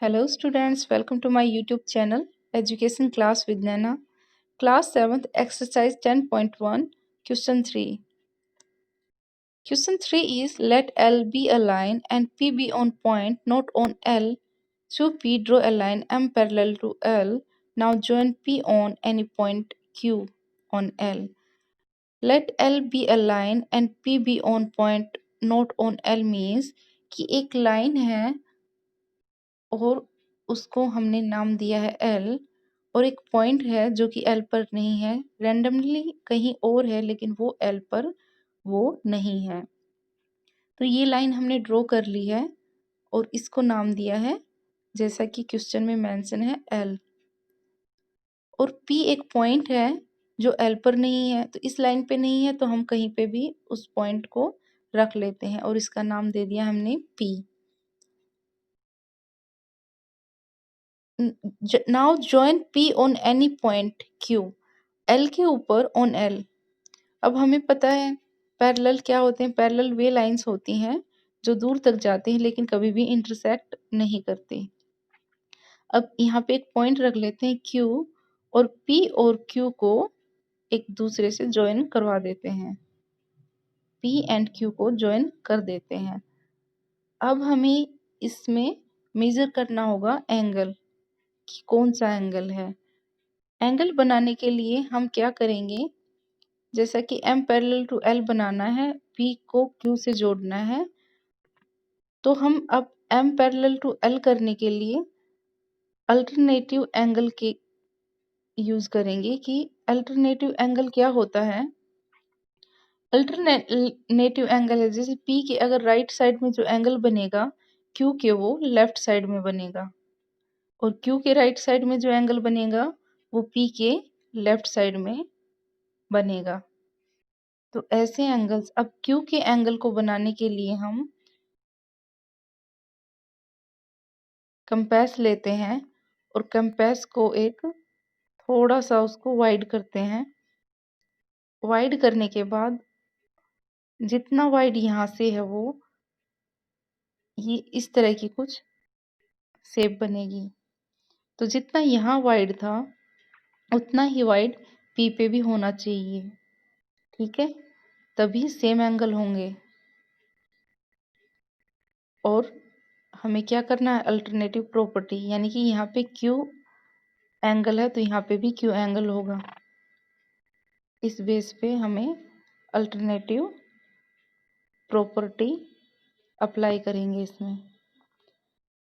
Hello students, welcome to my YouTube channel Education Class with Nana. Class 7th exercise 10.1 question 3. Question 3 is let L be a line and P be on point not on L. So P draw a line M parallel to L. Now join P on any point Q on L. Let L be a line and P be on point not on L means कि एक line है और उसको हमने नाम दिया है L और एक पॉइंट है जो कि एल पर नहीं है, रैंडमली कहीं और है लेकिन वो एल पर वो नहीं है। तो ये लाइन हमने ड्रॉ कर ली है और इसको नाम दिया है जैसा कि क्वेश्चन में मेंशन है एल। और पी एक पॉइंट है जो एल पर नहीं है, तो इस लाइन पे नहीं है तो हम कहीं पे भी उस पॉइंट को रख लेते हैं और इसका नाम दे दिया हमने P. Now join P on any point Q, L के ऊपर ऑन एल। अब हमें पता है पैरेलल क्या होते हैं, पैरेलल वे लाइंस होती हैं जो दूर तक जाते हैं लेकिन कभी भी इंटरसेक्ट नहीं करते। अब यहाँ पे एक पॉइंट रख लेते हैं क्यू और पी और क्यू को एक दूसरे से ज्वाइन करवा देते हैं, पी एंड क्यू को ज्वाइन कर देते हैं। अब हमें इसमें मेजर करना होगा एंगल कि कौन सा एंगल है। एंगल बनाने के लिए हम क्या करेंगे, जैसा कि M पैरेलल टू L बनाना है, P को Q से जोड़ना है, तो हम अब M पैरेलल टू L करने के लिए अल्टरनेटिव एंगल के यूज करेंगे कि अल्टरनेटिव एंगल क्या होता है। अल्टरनेटिव एंगल है जैसे P के अगर राइट साइड में जो एंगल बनेगा Q के वो लेफ्ट साइड में बनेगा और Q के राइट साइड में जो एंगल बनेगा वो P के लेफ्ट साइड में बनेगा। तो ऐसे एंगल्स, अब Q के एंगल को बनाने के लिए हम कंपास लेते हैं और कंपास को एक थोड़ा सा उसको वाइड करते हैं। वाइड करने के बाद जितना वाइड यहाँ से है वो ये इस तरह की कुछ शेप बनेगी। तो जितना यहाँ वाइड था उतना ही वाइड P पे भी होना चाहिए, ठीक है, तभी सेम एंगल होंगे। और हमें क्या करना है, अल्टरनेटिव प्रॉपर्टी, यानी कि यहाँ पे Q एंगल है तो यहाँ पे भी Q एंगल होगा। इस बेस पे हमें अल्टरनेटिव प्रॉपर्टी अप्लाई करेंगे इसमें।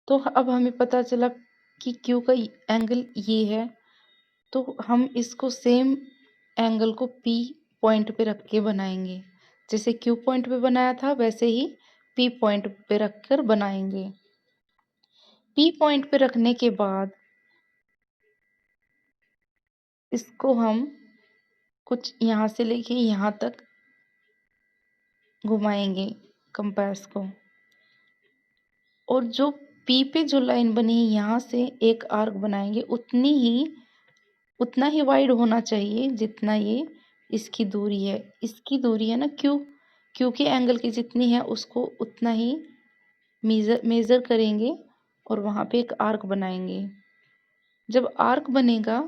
तो अब हमें पता चला कि Q का एंगल ये है, तो हम इसको सेम एंगल को P पॉइंट पे रख के बनाएंगे। जैसे Q पॉइंट पे बनाया था वैसे ही P पॉइंट पे रख कर बनाएंगे। P पॉइंट पे रखने के बाद इसको हम कुछ यहाँ से लेके यहाँ तक घुमाएंगे कंपास को, और जो P पे जो लाइन बनी है यहाँ से एक आर्क बनाएंगे, उतना ही वाइड होना चाहिए जितना ये इसकी दूरी है। इसकी दूरी है ना क्यू के एंगल की जितनी है उसको उतना ही मेजर करेंगे और वहाँ पे एक आर्क बनाएंगे। जब आर्क बनेगा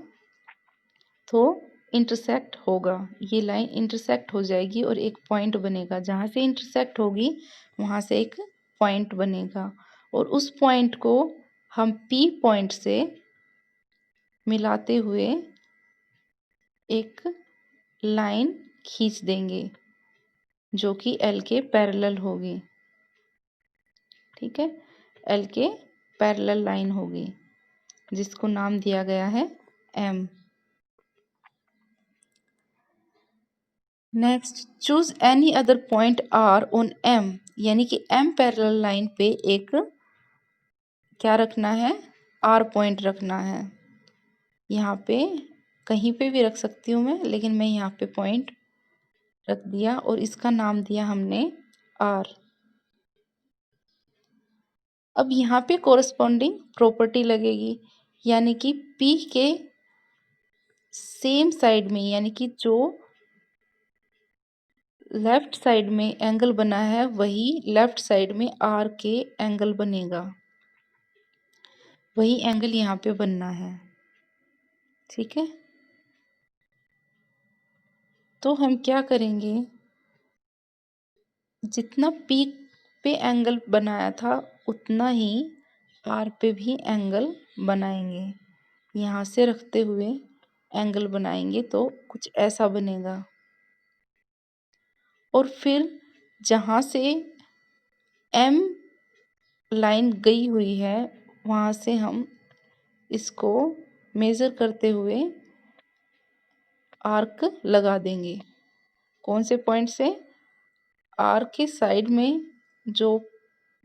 तो इंटरसेक्ट होगा, ये लाइन इंटरसेक्ट हो जाएगी और एक पॉइंट बनेगा। जहाँ से इंटरसेक्ट होगी वहाँ से एक पॉइंट बनेगा और उस पॉइंट को हम P पॉइंट से मिलाते हुए एक लाइन खींच देंगे जो कि L के पैरेलल होगी, ठीक है, L के पैरेलल लाइन होगी जिसको नाम दिया गया है M। Next, choose any other point R on M, यानी कि M पैरेलल लाइन पे एक क्या रखना है, R पॉइंट रखना है। यहाँ पे कहीं पे भी रख सकती हूँ मैं, लेकिन मैं यहाँ पे पॉइंट रख दिया और इसका नाम दिया हमने R। अब यहाँ पे कोरस्पॉन्डिंग प्रॉपर्टी लगेगी, यानी कि P के सेम साइड में, यानी कि जो लेफ्ट साइड में एंगल बना है वही लेफ्ट साइड में R के एंगल बनेगा। वही एंगल यहाँ पे बनना है। ठीक है, तो हम क्या करेंगे, जितना पी पे एंगल बनाया था उतना ही आर पे भी एंगल बनाएंगे। यहाँ से रखते हुए एंगल बनाएंगे तो कुछ ऐसा बनेगा। और फिर जहाँ से एम लाइन गई हुई है वहाँ से हम इसको मेज़र करते हुए आर्क लगा देंगे। कौन से पॉइंट से, आर्क के साइड में, जो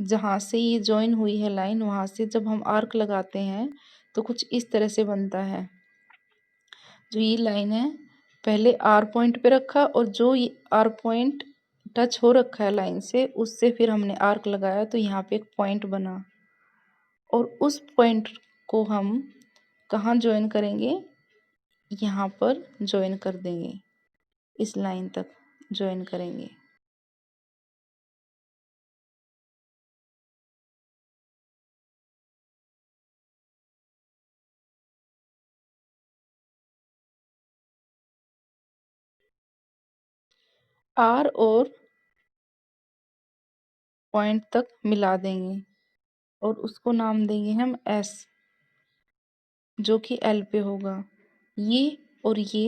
जहाँ से ये जॉइन हुई है लाइन वहाँ से जब हम आर्क लगाते हैं तो कुछ इस तरह से बनता है। जो ये लाइन है पहले आर पॉइंट पे रखा और जो ये आर पॉइंट टच हो रखा है लाइन से उससे फिर हमने आर्क लगाया तो यहाँ पे एक पॉइंट बना। और उस पॉइंट को हम कहाँ ज्वाइन करेंगे, यहाँ पर ज्वाइन कर देंगे, इस लाइन तक ज्वाइन करेंगे। आर और पॉइंट तक मिला देंगे और उसको नाम देंगे हम एस, जो कि एल पे होगा। ये और ये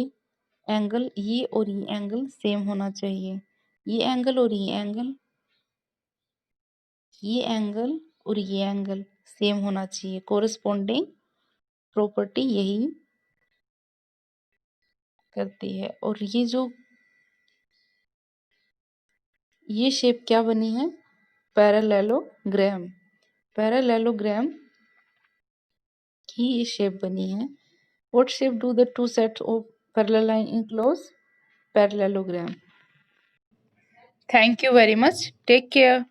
एंगल, ये और ये एंगल सेम होना चाहिए। ये एंगल और ये एंगल, ये एंगल और ये एंगल सेम होना चाहिए। कोरिस्पोंडिंग प्रॉपर्टी यही करती है। और ये शेप क्या बनी है, पैरेललोग्राम। पैरेललोग्राम की ये शेप बनी है। What shape do the two sets of parallel line enclose? Parallelogram. Thank you very much. Take care.